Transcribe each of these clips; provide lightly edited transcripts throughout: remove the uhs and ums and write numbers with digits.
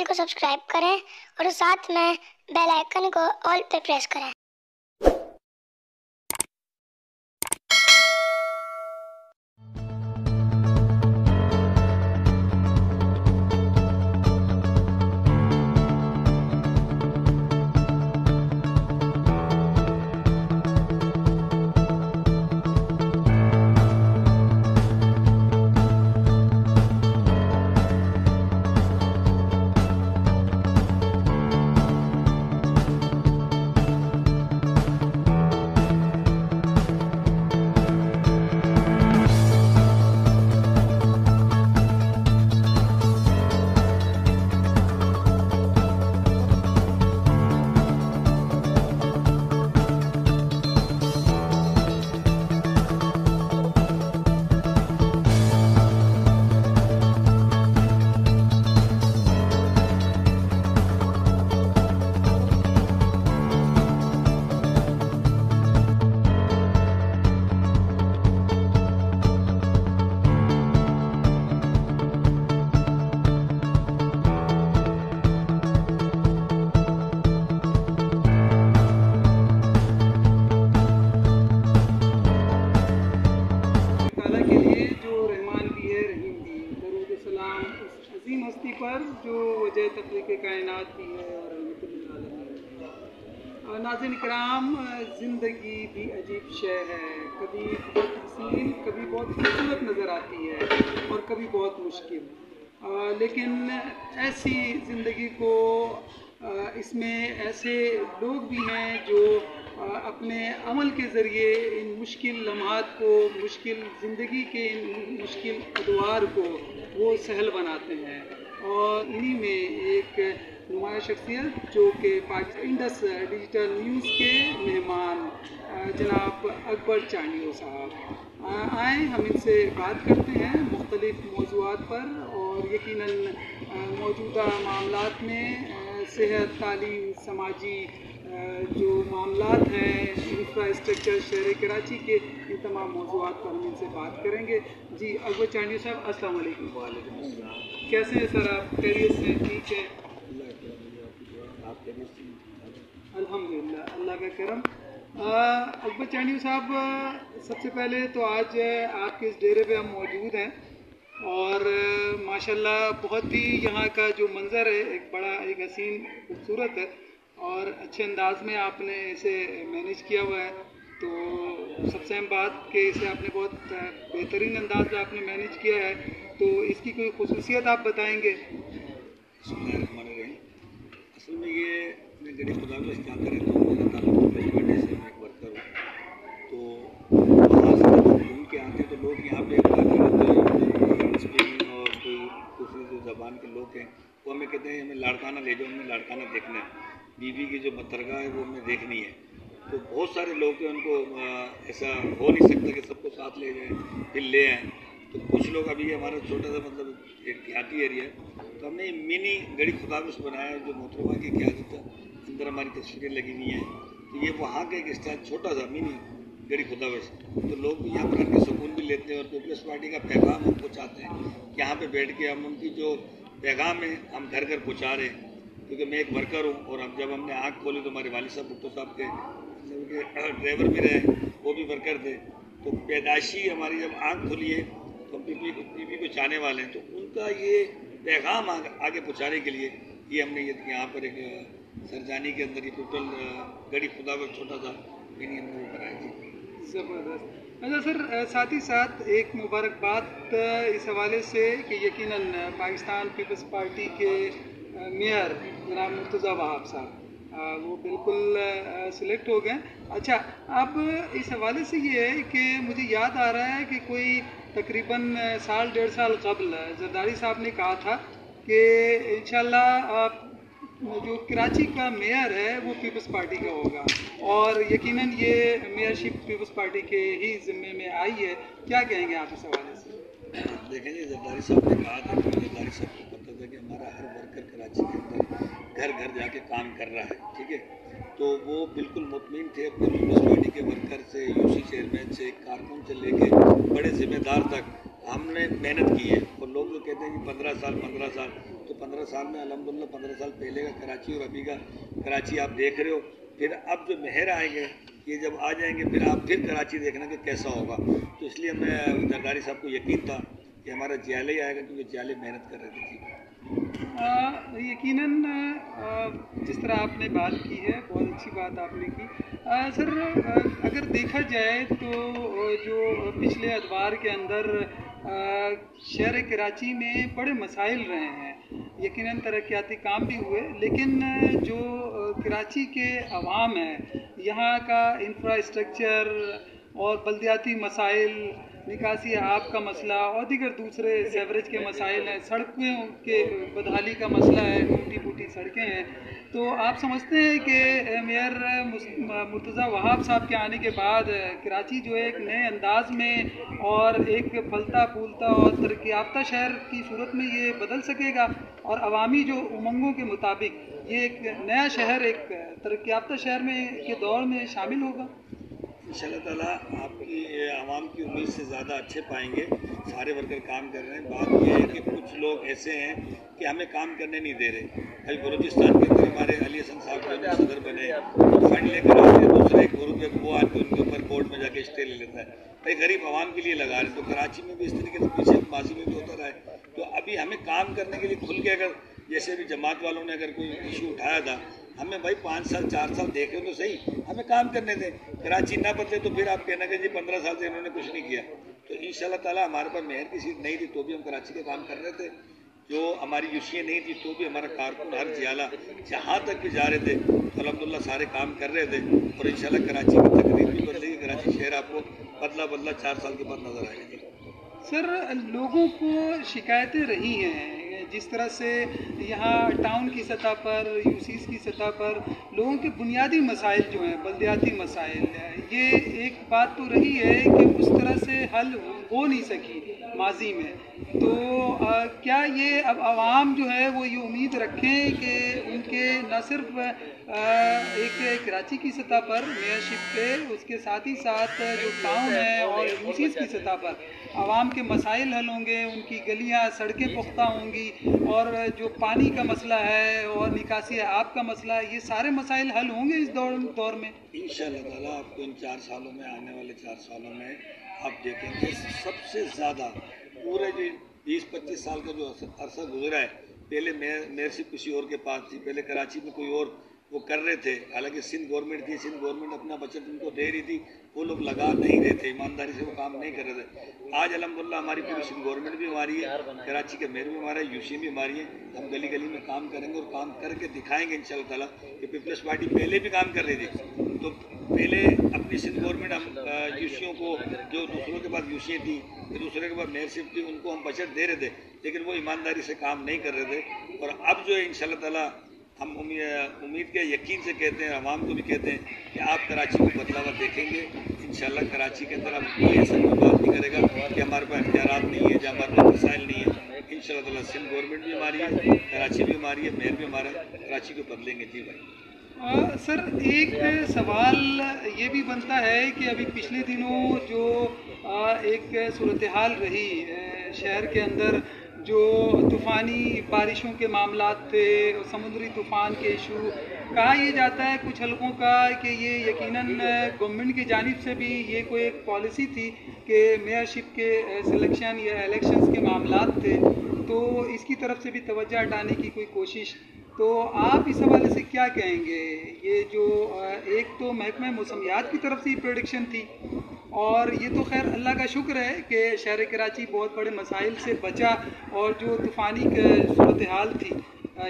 Channel को subscribe करें और साथ में बेल आइकन को ऑल पे प्रेस करें। हस्ती पर जो वजह तख्लीक़ कायनात भी है और रहमतुल आलमीन। नाज़रीन इकराम, ज़िंदगी भी अजीब शय है, कभी बहुत हसीन, कभी बहुत खूबसूरत नज़र आती है और कभी बहुत मुश्किल। लेकिन ऐसी ज़िंदगी को इसमें ऐसे लोग भी हैं जो अपने अमल के ज़रिए इन मुश्किल लम्हात को, मुश्किल ज़िंदगी के इन मुश्किल अदवार को वो सहल बनाते हैं। और इन्हीं में एक नुमाया शख्सियत जो कि पाकिस्तान इंडस डिजिटल न्यूज़ के मेहमान जनाब अकबर चांडियो साहब आए, हम इनसे बात करते हैं मुख्तलिफ़ मौज़ूआत पर और यकीनन मौजूदा मामलात में सेहत, तालीम, समाजी जो मामलात हैं, इंफ्रास्ट्रक्चर शहर कराची के इन तमाम मौज़ूआत पर हम इनसे बात करेंगे। जी अकबर चांडियो साहब, अस्सलाम वालेकुम। कैसे हैं सर आप? खैरियत से? ठीक है, अल्हम्दुलिल्लाह, अल्लाह का करम। अकबर चांडियो साहब, सबसे पहले तो आज आपके इस डेरे पे हम मौजूद हैं और माशाल्लाह बहुत ही यहाँ का जो मंज़र है एक बड़ा एक हसीन खूबसूरत है और अच्छे अंदाज में आपने इसे मैनेज किया हुआ है। तो सबसे अहम बात कि इसे आपने बहुत बेहतरीन अंदाज में आपने मैनेज किया है, तो इसकी कोई खुसूसियत आप बताएंगे? असल में ये मैं गरीब खुदा को जानता रहता हूँ, मेरा ताल्लुक बड़े से मैं एक वर्कर हूँ। तो वहाँ से जब घूम के आते हैं तो लोग यहाँ पे स्पेनिंग और कोई दूसरी जो ज़बान के लोग हैं वो हमें कहते हैं हमें लाड़काना ले जाओ, हमें लाड़काना देखना है, बीवी की जो मतरगा है वो हमें देखनी है। तो बहुत सारे लोग हैं, उनको ऐसा हो नहीं सकता कि सबको साथ ले जाएं फिर ले आएँ। तो कुछ लोग, अभी हमारा छोटा सा मतलब एक देहाती एरिया है, तो हमने मिनी गड़ी खुदाबस बनाया है जो मोहतरमा की क़यादत अंदर हमारी तस्वीरें लगी हुई हैं। तो ये वहाँ का एक स्टाइल छोटा सा मिनी गड़ी खुदाबस, तो लोग भी यहाँ पर आके सुकून भी लेते हैं और पीपल्स पार्टी का पैगाम हम पहुँचाते हैं। यहाँ पे बैठ के हम उनकी जो पैगाम है हम घर घर पहुँचा रहे हैं, क्योंकि मैं एक वर्कर हूँ और अब जब हमने आँख खोली तो हमारे वालिद साहब भुट्टो साहब के ड्राइवर भी रहे, वो भी वर्कर थे। तो पैदाइशी हमारी जब आँख खुली है तो हम बीवी को चाहने वाले हैं, तो उनका ये पैगाम आगे पहुँचाने के लिए ये हमने ये यहाँ पर एक सरजानी के अंदर ये टोटल गड़ी खुदा का छोटा सा मिनी हमने वो बनाया थी। ज़बरदस्त। अच्छा सर, साथ ही साथ एक मुबारकबाद इस हवाले से कि यकीनन पाकिस्तान पीपल्स पार्टी के मेयर जनाब मुर्तज़ा वहाब साहब वो बिल्कुल सिलेक्ट हो गए। अच्छा, अब इस हवाले से ये है कि मुझे याद आ रहा है कि कोई तकरीबन साल डेढ़ साल कबल जरदारी साहब ने कहा था कि इंशाल्लाह जो कराची का मेयर है वो पीपल्स पार्टी का होगा और यकीनन ये मेयरशिप पीपल्स पार्टी के ही ज़िम्मे में आई है। क्या कहेंगे आप इस हवाले से? देखेंगे, जरदारी साहब ने कहा था कि जरदारी साहब को पता था कि हमारा हर वर्कर कराची के अंदर घर घर जाके काम कर रहा है, ठीक है। तो वो बिल्कुल मुतमईन थे अपने पीपल्स पार्टी के वर्कर से, यूसी चेयरमैन से, कारकुन से लेके बड़े जिम्मेदार तक हमने मेहनत की है। और लोग जो कहते हैं कि 15 साल, तो 15 साल में अल्हम्दुलिल्लाह 15 साल पहले का कराची और अभी का कराची आप देख रहे हो। फिर अब जो मेहर आएंगे, ये जब आ जाएंगे फिर आप फिर कराची देखना कि कैसा होगा। तो इसलिए मैं जरदारी साहब को यकीन था कि हमारा जियाले ही आएगा, क्योंकि जियाले मेहनत कर रहे थे। यकीनन जिस तरह आपने बात की है, बहुत अच्छी बात आपने की। सर, अगर देखा जाए तो जो पिछले अदवार के अंदर शहर कराची में बड़े मसाइल रहे हैं, यकीनन तरक्याती काम भी हुए, लेकिन जो कराची के अवाम है, यहाँ का इंफ्रास्ट्रक्चर और बल्दियाती मसाइल, निकासी आब का मसला और दीगर दूसरे सेवरेज के मसाइल हैं, सड़कों के बदहाली का मसला है, टूटी फूटी सड़कें हैं। तो आप समझते हैं कि मेयर मुर्तज़ा वहाब साहब के आने के बाद कराची जो है एक नए अंदाज में और एक फलता फूलता और तरक्की याफ्ता शहर की सूरत में ये बदल सकेगा, और अवामी जो उमंगों के मुताबिक ये एक नया शहर एक तरक्की याफ्ता शहर में के दौर में शामिल होगा? इंशाअल्लाह ताला आपकी आवाम की उम्मीद से ज़्यादा अच्छे पाएंगे। सारे वर्कर काम कर रहे हैं। बात यह है कि कुछ लोग ऐसे हैं कि हमें काम करने नहीं दे रहे। अभी बलूचिस्तान के अंदर हमारे अली हसन साहब जो सदर बने, फंड लेकर आते हैं, दूसरे गुरु पे वो आके उनके ऊपर कोर्ट में जाके स्टे ले लेता है। भाई गरीब आवाम के लिए लगा रहे। तो कराची में भी इस तरीके से पीछे माजी में भी होता रहा है। तो अभी हमें काम करने के लिए खुल के, अगर जैसे भी जमात वालों ने अगर कोई इशू उठाया था, हमें भाई 5 साल 4 साल देखे तो सही, हमें काम करने दें। कराची ना बदले तो फिर आप कहना कि जी 15 साल से इन्होंने कुछ नहीं किया। तो इंशाल्लाह ताला हमारे पास मेहर की सीट नहीं थी तो भी हम कराची के काम कर रहे थे। जो हमारी यूसीएं नहीं थी तो भी हमारा कारकुन हर जियाला जहाँ तक भी जा रहे थे तो अल्हम्दुलिल्लाह सारे काम कर रहे थे। और इंशाल्लाह कराची की तकरीर भी बदलेगी। कराची शहर आपको बदला 4 साल के बाद नजर आएगा। सर, लोगों को शिकायतें रही हैं जिस तरह से यहाँ टाउन की सतह पर, यूसीज की सतह पर लोगों के बुनियादी मसाइल जो हैं, बल्दियाती मसाइल, ये एक बात तो रही है कि उस तरह से हल हो नहीं सकी माजी में। तो क्या ये अब आवाम जो है वो ये उम्मीद रखें कि उनके न सिर्फ एक कराची की सतह पर मेयरशिप पे, उसके साथ ही साथ जो टाउन है और यूसीज की सतह पर आवाम के मसाइल हल होंगे, उनकी गलियाँ सड़कें पुख्ता होंगी, और जो पानी का मसला है और निकासी आब का मसला है, ये सारे मसाइल हल होंगे इस दौर में इंशाअल्लाह ताला। आपको इन 4 सालों में, आने वाले 4 सालों में आप देखेंगे सबसे ज़्यादा पूरे जो 20-25 साल का जो अरसा गुजरा है, पहले मेयरशिप किसी और के पास थी, पहले कराची में कोई और वो कर रहे थे। हालांकि सिंध गवर्नमेंट थी, सिंध गवर्नमेंट अपना बचत उनको दे रही थी, वो लोग लगा नहीं रहे थे, ईमानदारी से वो काम नहीं कर रहे थे। आज अल्हम्दुलिल्लाह हमारी पूरी सिंध गवर्नमेंट भी हमारी है, कराची के मेयर भी हमारा है, यूसी भी हमारी है। हम गली गली में काम करेंगे और काम करके दिखाएंगे इंशाअल्लाह ताला कि पीपल्स पार्टी पहले भी काम कर रही थी। तो पहले अपनी सिंध गवर्नमेंट हम यूसियों को, जो दूसरों के पास यूसी थी, दूसरे के पास मेयरशिप थी, उनको हम बचत दे रहे थे, लेकिन वो ईमानदारी से काम नहीं कर रहे थे। और अब जो है इंशाअल्लाह ताला हम उम्मीद के यकीन से कहते हैं, आवाम को भी कहते हैं कि आप कराची को बदलावा देखेंगे इंशाअल्लाह। कराची के अंदर अब कोई ऐसा कोई बात नहीं करेगा कि हमारे पास इख्तियारात नहीं है, जहाँ हमारे पास मसाइल नहीं है। इंशाअल्लाह ताला सिंध गवर्नमेंट भी हमारी है, कराची भी हमारी है, मेयर भी हमारा है, कराची को बदलेंगे। जी भाई। सर, एक सवाल ये भी बनता है कि अभी पिछले दिनों जो एक सूरत हाल रही शहर के अंदर, जो तूफ़ानी बारिशों के मामलात थे, समुद्री तूफ़ान के इशू, कहा यह जाता है कुछ हलकों का कि ये यकीनन गवर्नमेंट की जानिब से भी ये कोई एक पॉलिसी थी कि मेयरशिप के सिलेक्शन या इलेक्शंस के मामलात थे, तो इसकी तरफ से भी तवज्जो हटाने की कोई कोशिश। तो आप इस हवाले से क्या कहेंगे? ये जो एक तो महकमा मौसमियात की तरफ से ही प्रेडिक्शन थी, और ये तो खैर अल्लाह का शुक्र है कि शहर कराची बहुत बड़े मसाइल से बचा, और जो तूफ़ानी सूरत हाल थी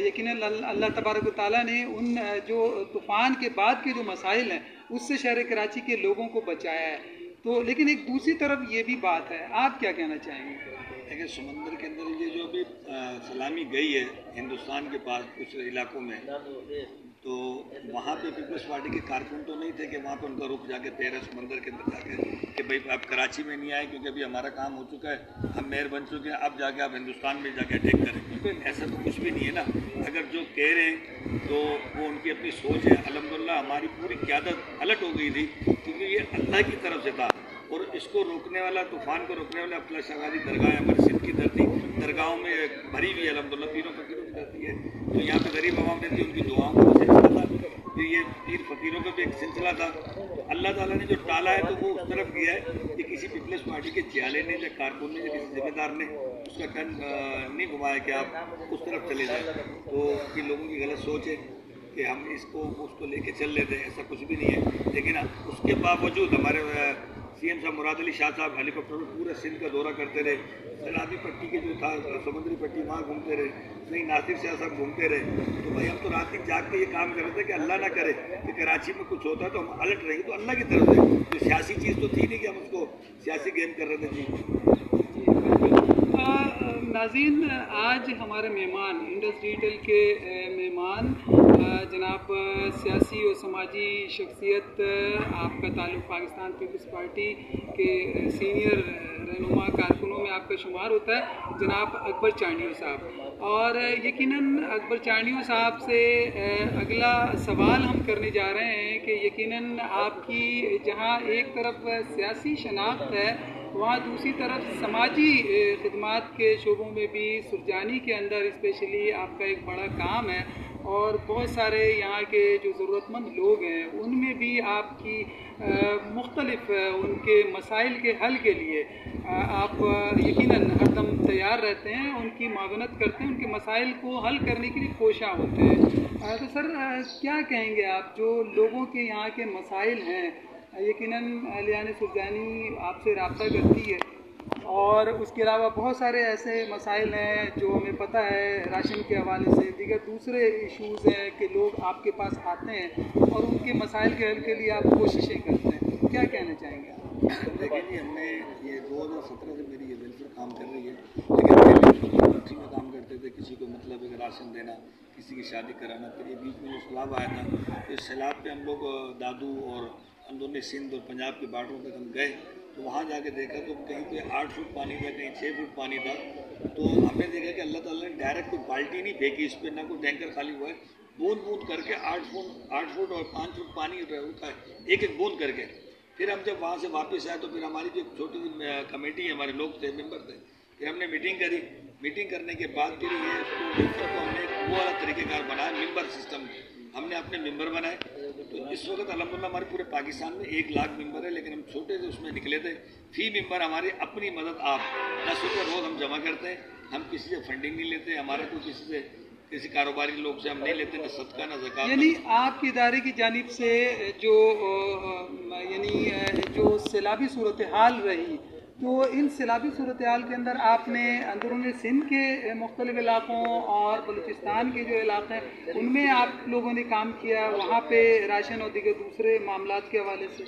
यकीनन अल्लाह तबारक व तआला ने उन जो तूफ़ान के बाद के जो मसाइल हैं उससे शहर कराची के लोगों को बचाया है। तो लेकिन एक दूसरी तरफ ये भी बात है, आप क्या कहना चाहेंगे? देखिए, समंदर के अंदर ये जो अभी सलामी गई है हिंदुस्तान के पास कुछ इलाकों में, तो वहाँ पे पीपल्स पार्टी के कारकुन तो नहीं थे कि वहाँ पे उनका रुख जाके तैरे समंदर के अंदर जाके कि भाई आप कराची में नहीं आए क्योंकि अभी हमारा काम हो चुका है, हम मेयर बन चुके हैं, अब जाके आप हिंदुस्तान में जाके अटैक करें। ऐसा तो कुछ भी नहीं है ना। अगर जो कह रहे हैं तो वो उनकी अपनी सोच है। अल्हम्दुलिल्लाह हमारी पूरी क़यादत अलर्ट हो गई थी, क्योंकि ये अल्लाह की तरफ से था। और इसको रोकने वाला, तूफ़ान को रोकने वाला अब्दुल्ला शाह गाज़ी दरगाह, हमारी सिंध की धरती दरगाहों में भरी हुई है अल्हम्दुलिल्लाह, पीरों फकीरों ہوتی رہتی ہے. تو یہاں پہ غریب عوام رہتی ہے, ان کی دعاؤں کا سلسلہ تھا. پھر یہ پیر فقیروں کا بھی ایک سلسلہ تھا. تو اللہ تعالیٰ نے جو ٹالا ہے تو وہ اس طرف کیا ہے کہ کسی پیپلز پارٹی کے جیالے نے یا کارکن نے یا کسی ذمہ دار نے اس کا ٹن نہیں گھمایا کہ آپ اس طرف چلے جائیں. تو ان لوگوں کی غلط سوچ ہے کہ ہم اس کو لے کے چل لیتے ہیں, ایسا کچھ بھی نہیں ہے. لیکن اس کے باوجود ہمارے سی ایم صاحب مراد علی شاہ صاحب ہیلی کاپٹر میں پورے سندھ کا دورہ کرتے رہے. سیلابی پٹی کے جو تھا سمندری پٹی وہاں گھومتے رہے. نہیں ناصر شاہ صاحب گھومتے رہے. تو بھائی ہم تو رات دن جاگ کے یہ کام کر رہے تھے کہ اللہ نہ کرے کہ کراچی میں کچھ ہوتا ہے تو ہم الرٹ رہیں گے. تو اللہ کی طرف سے جو سیاسی چیز تو تھی نہیں کہ ہم اس کو سیاسی گیم کر رہے تھے. ناظرین, آج ہمارے مہمان انڈس ڈیجیٹل کے مہمان جناب سیاسی و سماجی شخصیت, آپ کا تعلق پاکستان پیپلز پارٹی کے سینئر رہنما کارکنوں میں آپ کا شمار ہوتا ہے, جناب اکبر چانڈیو صاحب. اور یقیناً اکبر چانڈیو صاحب سے اگلا سوال ہم کرنے جا رہے ہیں کہ یقیناً آپ کی جہاں ایک طرف سیاسی شناخت ہے, وہاں دوسری طرف سماجی خدمات کے شعبوں میں بھی سرجانی کے اندر اسپیشلی آپ کا ایک بڑا کام ہے. اور بہت سارے یہاں کے جو ضرورت مند لوگ ہیں ان میں بھی آپ کی مختلف ان کے مسائل کے حل کے لیے آپ یقیناً ہر دم تیار رہتے ہیں, ان کی معاونت کرتے ہیں, ان کے مسائل کو حل کرنے کے لیے کوشاں ہوتے ہیں. تو سر کیا کہیں گے آپ, جو لوگوں کے یہاں کے مسائل ہیں, یقیناً اہلیان سرجانی آپ سے رابطہ کرتی ہے, اور اس کے علاوہ بہت سارے ایسے مسائل ہیں جو ہمیں پتہ ہے راشن کے حوالے سے, دیگر دوسرے ایشوز ہیں کہ لوگ آپ کے پاس آتے ہیں اور ان کے مسائل کے حل کے لیے آپ کوششیں کرتے ہیں. کیا کہنا چاہیں گے آپ؟ دیکھیے جی, ہم نے یہ 2017 سے میری یہ ویلفیئر کام کر رہی ہے, لیکن پہلے فیکٹری میں کام کرتے تھے, کسی کو مطلب راشن دینا, کسی کی شادی کرانا. پھر یہ بیچ میں جو سیلاب آیا تھا, تو اس سیلاب پہ ہم لوگ دادو اور اندرونی سندھ اور پنجاب کے باڈروں تک ہم گئے. تو وہاں جا کے دیکھا تو کہیں پہ 8 فٹ پانی تھا, کہیں 6 فٹ پانی تھا. تو ہم نے دیکھا کہ اللہ تعالیٰ نے ڈائریکٹ کوئی بالٹی نہیں پھینکی اس پہ, نہ کوئی ٹینکر خالی ہوا ہے, بوند بوند کر کے 8 فٹ اور 5 فٹ پانی اٹھا ہے, ایک ایک بوند کر کے. پھر ہم جب وہاں سے واپس آئے تو پھر ہماری جو چھوٹی کمیٹی ہے, ہمارے لوگ تھے, ممبر تھے, پھر ہم نے میٹنگ کری. میٹنگ کرنے کے بعد پھر یہ اس کو ہم نے وہ والا طریقہ کار بنایا, ممبر سسٹم. ہم نے اپنے ممبر بنائے. تو اس وقت الحمدللہ ہمارے پورے پاکستان میں 1 لاکھ ممبر ہے, لیکن ہم چھوٹے سے اس میں نکلے تھے. فی ممبر ہماری اپنی مدد آپ 10 روپے روز ہم جمع کرتے ہیں. ہم کسی سے فنڈنگ نہیں لیتے, ہمارے کوئی کسی کاروباری لوگ سے ہم نہیں لیتے, نہ صدقہ نہ زکات. یعنی آپ کے ادارے کی جانب سے جو سیلابی صورتحال رہی, تو ان سیلابی صورتحال کے اندر آپ نے اندرون سندھ کے مختلف علاقوں اور بلوچستان کے جو علاقے ہیں ان میں آپ لوگوں نے کام کیا, وہاں پہ راشن اور دیگر دوسرے معاملات کے حوالے سے؟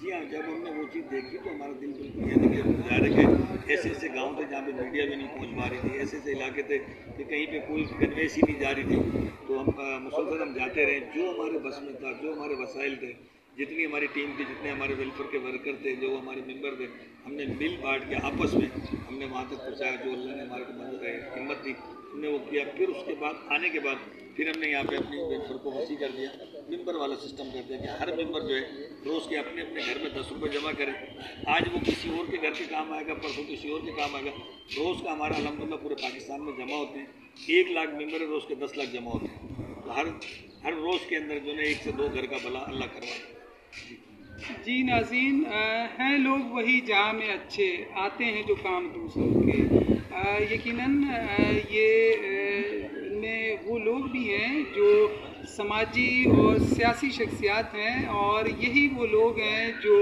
جی ہاں, جب ہم نے وہ چیز دیکھی تو ہمارا دل بالکل یعنی کہ ظاہر ہے کہ ایسے ایسے گاؤں تھے جہاں پہ میڈیا بھی نہیں پہنچ پا رہی تھی, ایسے ایسے علاقے تھے کہ کہیں پہ کوئی کنویس ہی نہیں جا رہی تھی. تو ہم مسلسل ہم جاتے رہے, جو ہمارے بس میں تھا, جو ہمارے وسائل تھے, جتنی ہماری ٹیم تھی, جتنے ہمارے ویلفیئر کے ورکر تھے, جو ہمارے ممبر تھے, ہم نے مل بانٹ کے آپس میں ہم نے وہاں تک پہنچایا. جو اللہ نے ہمارے کو ہمت دی ہم نے وہ کیا. پھر اس کے بعد آنے کے بعد پھر ہم نے یہاں پہ اپنی ویلفیئر کو وسیع کر دیا, ممبر والا سسٹم کر دیا کہ ہر ممبر جو ہے روز کے اپنے اپنے گھر میں 10 روپے جمع کرے. آج وہ کسی اور کے گھر کے کام آئے گا, پرسوں کسی اور کے کام آئے گا. روز کا ہمارا الحمدللہ پورے پاکستان میں جمع ہوتے ہیں. 1 لاکھ ممبر ہے, روز کے 10 لاکھ جمع ہوتے ہیں. تو ہر روز کے اندر جو ہے 1 سے 2 گھر کا بھلا اللہ کرواتا ہے. جی ناظرین, ہیں لوگ وہی جہاں میں اچھے, آتے ہیں جو کام دوسروں کے. یقیناً یہ ان میں وہ لوگ بھی ہیں جو سماجی اور سیاسی شخصیات ہیں, اور یہی وہ لوگ ہیں جو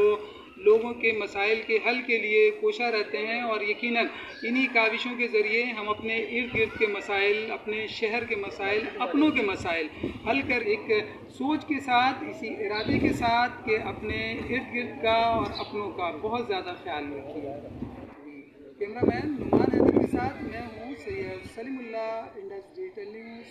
لوگوں کے مسائل کے حل کے لیے کوشاں رہتے ہیں. اور یقیناً انہی کاوشوں کے ذریعے ہم اپنے ارد گرد کے مسائل, اپنے شہر کے مسائل, اپنوں کے مسائل حل کر ایک سوچ کے ساتھ, اسی ارادے کے ساتھ کہ اپنے ارد گرد کا اور اپنوں کا بہت زیادہ خیال رکھیں. کیمرہ مین نعمان حیدر کے ساتھ میں ہوں سید سلیم اللہ, انڈس ڈیجیٹل نیوز.